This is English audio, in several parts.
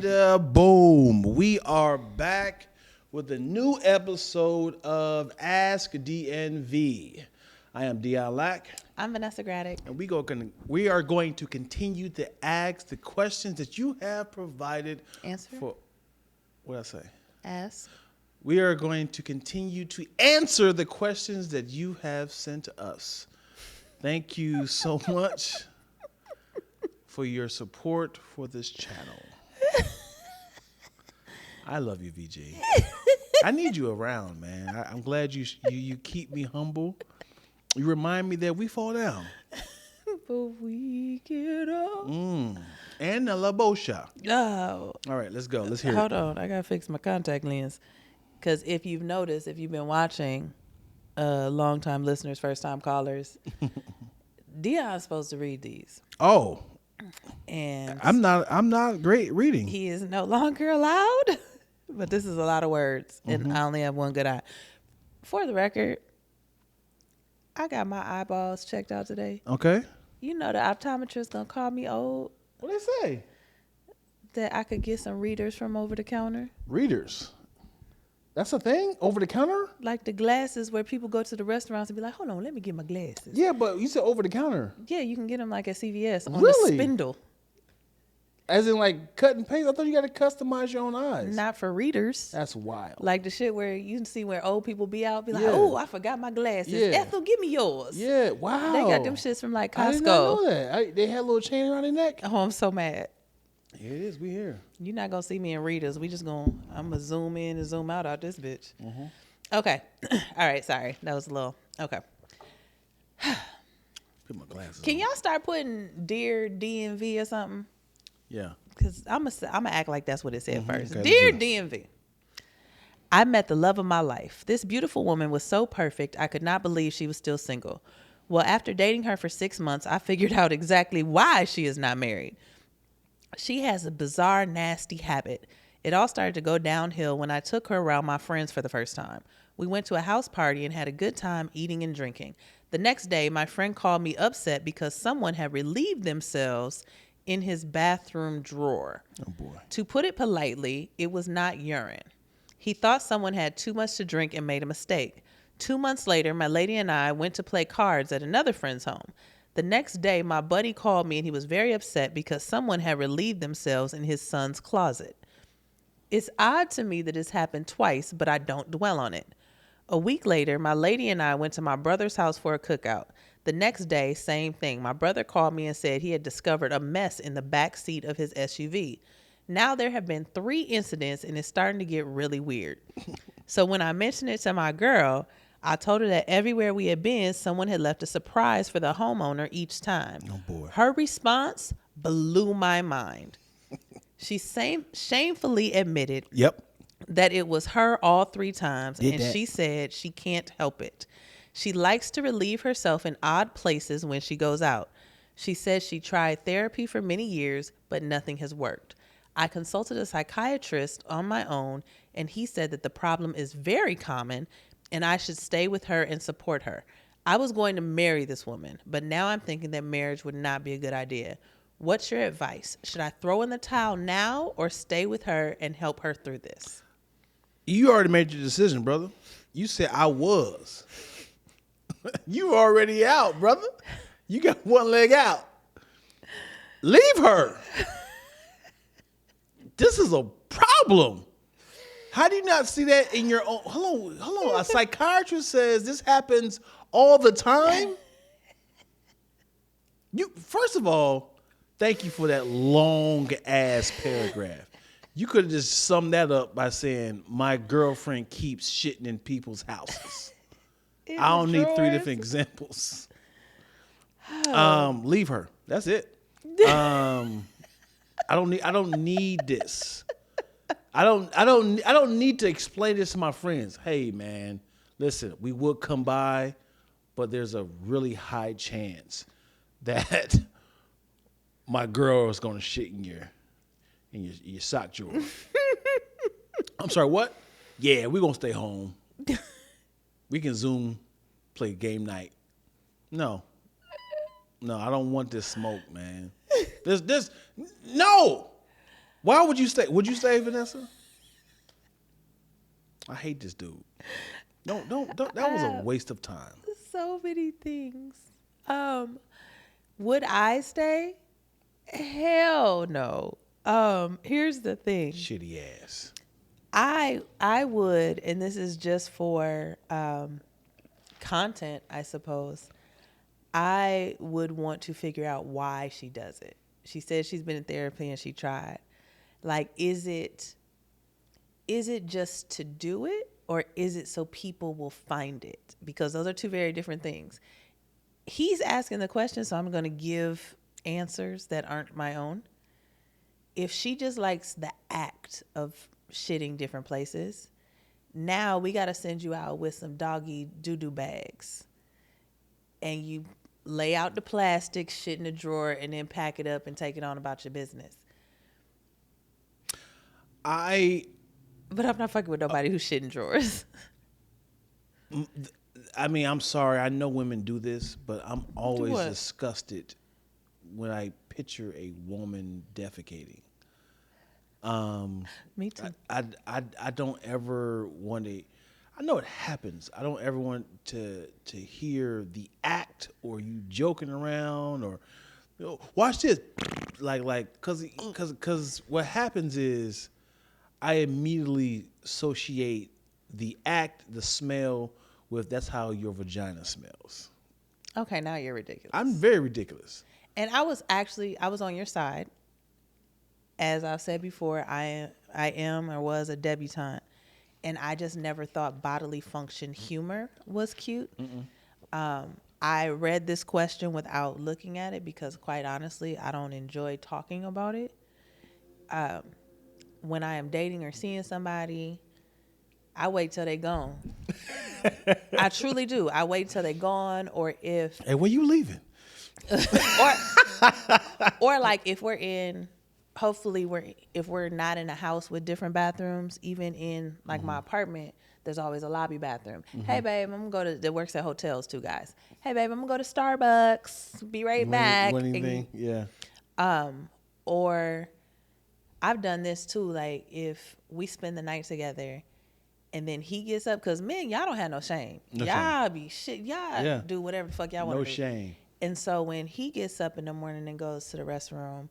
And boom, we are back with a new episode of Ask DNV. I am Dion Lack. I'm Vanessa Graddick. And we are going to continue to ask the questions that you have provided. Answer? What did I say? Ask. We are going to continue to answer the questions that you have sent to us. Thank you so much for your support for this channel. I love you, VG. I need you around, man. I'm glad you keep me humble. You remind me that we fall down. But we get up. And the La Bosha. Oh. All right, let's go. Let's hear Hold on. I got to fix my contact lens. Because if you've noticed, if you've been watching, long-time listeners, first-time callers, Dion's supposed to read these. Oh. And I'm not great reading. he is no longer allowed. But this is a lot of words. And I only have one good eye. For the record, I got my eyeballs checked out today. Okay. You know the optometrist gonna call me old. What they say? That I could get some readers from over the counter. Readers. That's a thing? Over the counter? Like the glasses where people go to the restaurants and be like, hold on, let me get my glasses. Yeah, but you said over the counter. Yeah, you can get them like at CVS on Really? the spindle. As in like cut and paste? I thought you got to customize your own eyes. Not for readers. That's wild. Like the shit where you can see where old people be out, be like, Yeah. oh, I forgot my glasses. Yeah. Ethel, give me yours. Yeah, wow. They got them shits from like Costco. I did not know that. They had a little chain around their neck. Oh, I'm so mad. Here it is. We here. You're not going to see me in readers. I'm going to zoom in and zoom out this bitch. Okay. All right. Sorry. That was a little. Okay. Put my glasses Can on. y'all start putting Dear DMV or something? Yeah. Because I'm gonna act like that's what it said first. Okay, Dear let's do DMV, I met the love of my life. This beautiful woman was so perfect, I could not believe she was still single. Well, after dating her for 6 months, I figured out exactly why she is not married. She has a bizarre, nasty habit. It all started to go downhill when I took her around my friends for the first time. We went to a house party and had a good time eating and drinking. The next day, my friend called me upset because someone had relieved themselves in his bathroom drawer. Oh, boy. To put it politely, it was not urine. He thought someone had too much to drink and made a mistake. 2 months later, my lady and I went to play cards at another friend's home. The next day, my buddy called me and he was very upset because someone had relieved themselves in his son's closet. It's odd to me that it's happened twice, but I don't dwell on it. A week later, my lady and I went to my brother's house for a cookout. The next day, same thing. My brother called me and said he had discovered a mess in the back seat of his SUV. Now there have been 3 incidents and it's starting to get really weird. So when I mentioned it to my girl, I told her that everywhere we had been, someone had left a surprise for the homeowner each time. Oh, boy. Her response blew my mind. She shamefully admitted that it was her all 3 times, she said she can't help it. She likes to relieve herself in odd places when she goes out. She says she tried therapy for many years, but nothing has worked. I consulted a psychiatrist on my own, and he said that the problem is very common, and I should stay with her and support her. I was going to marry this woman, but now I'm thinking that marriage would not be a good idea. What's your advice? Should I throw in the towel now or stay with her and help her through this? You already made your decision, brother. You said I was. You already out, brother. You got one leg out. Leave her. This is a problem. How do you not see that in your own? Hold on. A psychiatrist says this happens all the time. First of all, thank you for that long ass paragraph. You could have just summed that up by saying my girlfriend keeps shitting in people's houses. I don't need 3 different examples. Leave her. That's it. I don't need this. I don't need to explain this to my friends. Hey man, listen, we would come by, but there's a really high chance that my girl is gonna shit in your sock drawer. I'm sorry, what? Yeah, we're gonna stay home. We can Zoom, play game night. No, I don't want this smoke, man. No. Why would you stay? Would you stay, Vanessa? I hate this dude. Don't. That was a waste of time. So many things. Would I stay? Hell no. Here's the thing. Shitty ass. I would, and this is just for content, I suppose. I would want to figure out why she does it. She said she's been in therapy and she tried. Like, is it just to do it, or is it so people will find it? Because those are two very different things. He's asking the question, so I'm going to give answers that aren't my own. If she just likes the act of shitting different places, now we got to send you out with some doggy doo-doo bags. And you lay out the plastic, shit in a drawer, and then pack it up and take it on about your business. But I'm not fucking with nobody who's shit in drawers. I mean, I'm sorry. I know women do this, but I'm always disgusted when I picture a woman defecating. Me too. I don't ever want to. I know it happens. I don't ever want to hear the act or you joking around or, you know, watch this, because what happens is I immediately associate the act, the smell with that's how your vagina smells. Okay, now you're ridiculous. I'm very ridiculous. And I was on your side. As I've said before, I am or was a debutante. And I just never thought bodily function humor was cute. I read this question without looking at it because, quite honestly, I don't enjoy talking about it. When I am dating or seeing somebody, I wait till they gone. I truly do. I wait till they gone, or if... Hey, where you leaving? or like if we're in... Hopefully, if we're not in a house with different bathrooms, even in like my apartment, there's always a lobby bathroom. Hey, babe, I'm gonna go to. That works at hotels too, guys. Hey, babe, I'm gonna go to Starbucks. Be right back. Yeah. Or I've done this too. Like if we spend the night together, and then he gets up, cause men, y'all don't have no shame. Y'all be shit. Y'all do whatever the fuck y'all want to do. No shame. And so when he gets up in the morning and goes to the restroom,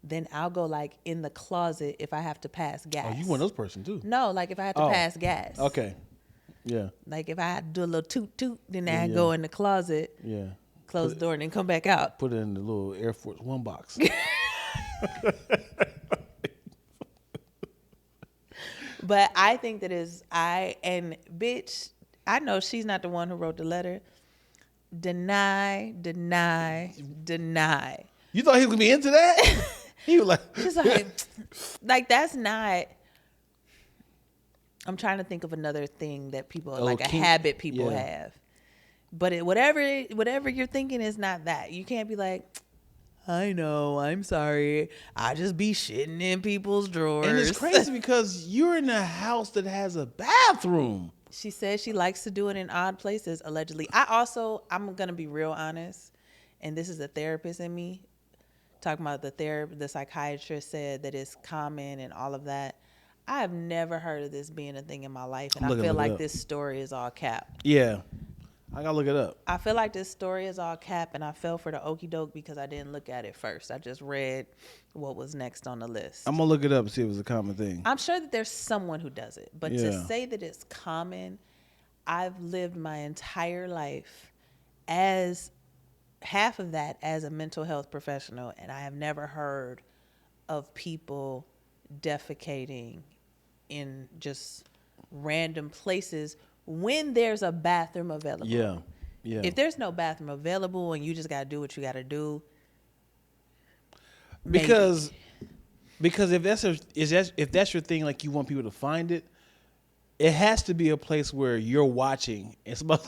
then I'll go like in the closet if I have to pass gas. Oh, you one of those person too? No, like if I have to pass gas. Okay. Yeah. Like if I had to do a little toot toot, then I go in the closet. Yeah. Close the door and then come back out. Put it in the little Air Force One box. But I think that bitch, I know she's not the one who wrote the letter. Deny. You thought he was gonna be into that? He was like, she's like that's not. I'm trying to think of another thing that people like a habit people have. But whatever you're thinking is not that. You can't be like, I know, I'm sorry, I just be shitting in people's drawers. And it's crazy because you're in a house that has a bathroom. She says she likes to do it in odd places, allegedly. I'm gonna be real honest, and this is a therapist in me talking about the psychiatrist said that it's common and all of that. I have never heard of this being a thing in my life, and I feel like this story is all cap. Yeah, I gotta look it up. I feel like this story is all cap, and I fell for the okie doke because I didn't look at it first. I just read what was next on the list. I'm gonna look it up and see if it's a common thing. I'm sure that there's someone who does it, but to say that it's common, I've lived my entire life as half of that as a mental health professional, and I have never heard of people defecating in just random places when there's a bathroom available. Yeah. If there's no bathroom available and you just got to do what you got to do. Because if that's your thing, like you want people to find it, it has to be a place where you're watching. It smells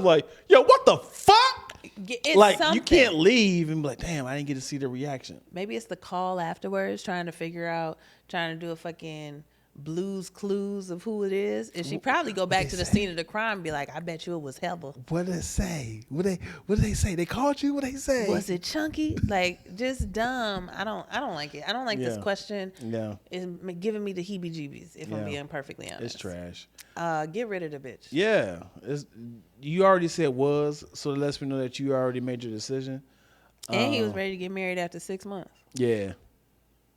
like, yo, what the fuck? It's like something. You can't leave and be like, damn, I didn't get to see the reaction. Maybe it's the call afterwards, trying to do a fucking Blues Clues of who it is, and she probably go back to the scene of the crime and be like, I bet you it was Heather. What did it say? What did they say? They called you? What did they say? Was it Chunky? Like, just dumb. I don't like it. I don't like this question. Yeah. It's giving me the heebie-jeebies, if I'm being perfectly honest. It's trash. Get rid of the bitch. Yeah. You already said was, so it lets me know that you already made your decision. And he was ready to get married after 6 months. Yeah.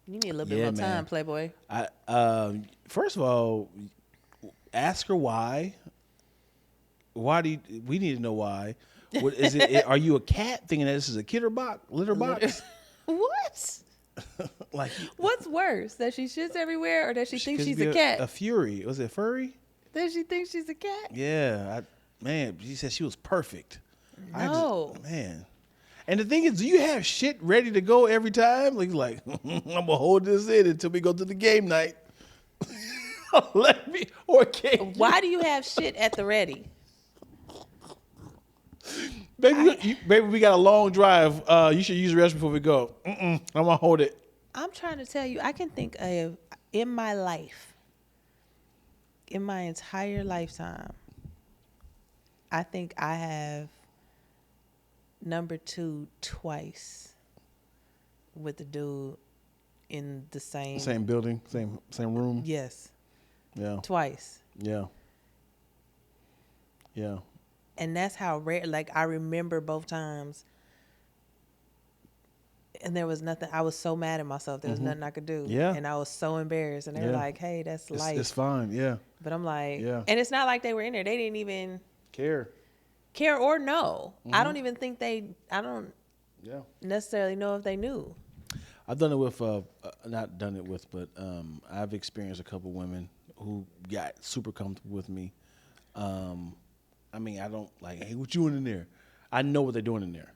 You need a little bit more time, Playboy. First of all, ask her why. Why do we need to know why? What is it? Are you a cat thinking that this is a litter box? What? Like, what's worse, that she shits everywhere, or that she thinks she's a cat? A fury. Was it furry? That she thinks she's a cat? Yeah, she said she was perfect. No, man. And the thing is, do you have shit ready to go every time? Like I'm gonna hold this in until we go to the game night. Why do you have shit at the ready? Baby, we got a long drive. You should use the restroom before we go. I'm gonna hold it. I'm trying to tell you, I can think of, in my life, in my entire lifetime, I think I have number 2 twice with the dude in the same building, same room. Yes. Yeah. Twice. Yeah. Yeah. And that's how rare. Like, I remember both times, and there was nothing. I was so mad at myself. There was nothing I could do. Yeah. And I was so embarrassed. And they were like, "Hey, that's life. It's fine." Yeah. But I'm like, yeah. And it's not like they were in there. They didn't even care or know. I don't even think I don't necessarily know if they knew. I've done it with, not done it with, but I've experienced a couple women who got super comfortable with me. I mean, I don't like, hey, what you doing in there? I know what they're doing in there,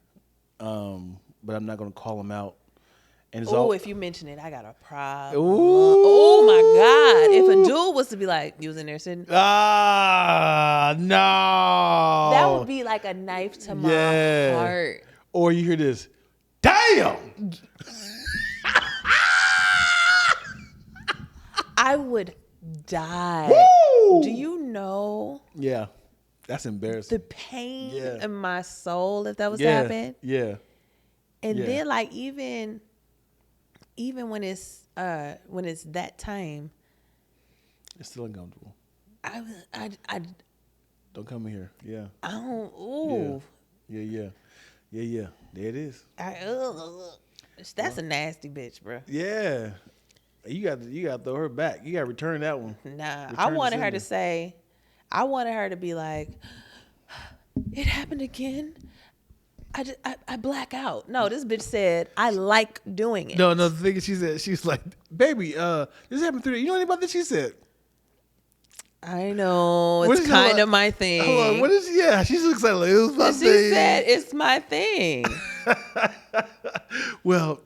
but I'm not gonna call them out. And if you mention it, I got a problem. Ooh. Oh my God! If a dude was to be like, you was in there sitting, no, that would be like a knife to my heart. Or you hear this, damn. I would die. Woo! Do you know? Yeah, that's embarrassing. The pain in my soul if that was to happen. Yeah. And then, like, even when it's that time, it's still uncomfortable. I Don't come in here. Yeah. I don't. Ooh. Yeah. There it is. That's a nasty bitch, bro. Yeah. You got to throw her back. You got to return that one. Nah, I wanted her to say, I wanted her to be like, it happened again. I black out. No, this bitch said, I like doing it. No, the thing is, she said, she's like, baby, this happened 3 days. You know anything about this? She said. I know. It's kind of my thing. Hold on. What is, she looks like it was my thing. She said, it's my thing. Well,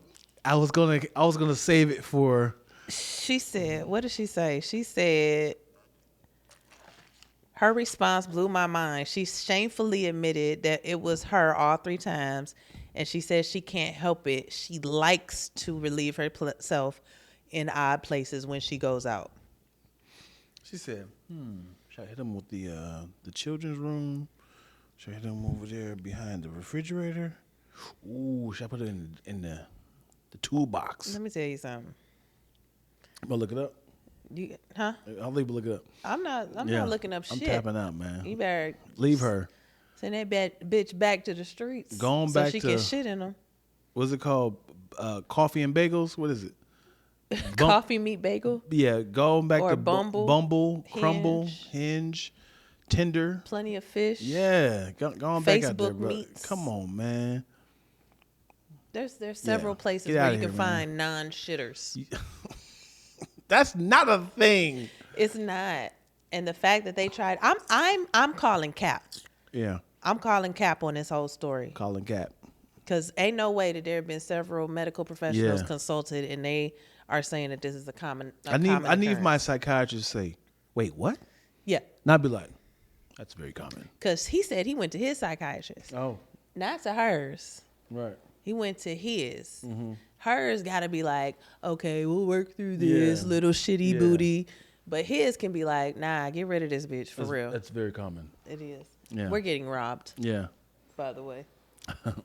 I was gonna save it for. She said, what did she say? She said, her response blew my mind. She shamefully admitted that it was her all 3 times. And she says she can't help it. She likes to relieve herself in odd places when she goes out. She said, should I hit him with the children's room? Should I hit him over there behind the refrigerator? Ooh, should I put it in the toolbox? Let me tell you something. I'm gonna look it up. Huh? I'll leave it look it up. I'm not looking up shit. I'm tapping out, man. You better leave her. Send that bitch back to the streets. Going back so she can shit in them. What's it called? Coffee and bagels? What is it? Coffee meat bagel? Yeah, going back or to Bumble, Crumble, Hinge, Tinder. Plenty of fish. Yeah, going back out there, bro. Meats. Come on, man. There's several places where you can find non-shitters. That's not a thing. It's not. And the fact that they tried, I'm calling cap. Yeah. I'm calling cap on this whole story. Calling cap. Because ain't no way that there have been several medical professionals consulted and they are saying that this is a common I need my psychiatrist to say, wait, what? Yeah. Not be like, that's very common. Because he said he went to his psychiatrist. Oh. Not to hers. Right. He went to his. Mm-hmm. Hers got to be like, okay, we'll work through this little shitty booty. But his can be like, nah, get rid of this bitch for real. That's very common. It is. Yeah. We're getting robbed, Yeah. by the way.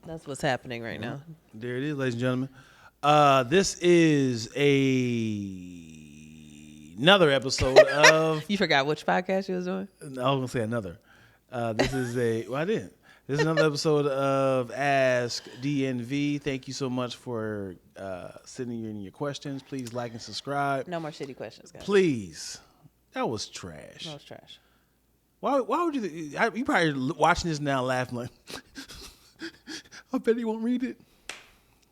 That's what's happening right now. There it is, ladies and gentlemen. This is another episode of. You forgot which podcast you was doing? I was gonna say another. This is I didn't. This is another episode of Ask DNV. Thank you so much for sending in your questions. Please like and subscribe. No more shitty questions, guys. Please. That was trash. No, it's trash. Why would you? You probably watching this now laughing like, I bet he won't read it.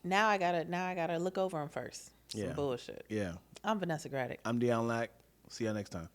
Now I gotta look over them first. Some bullshit. Yeah. I'm Vanessa Graddick. I'm Deion Lack. See y'all next time.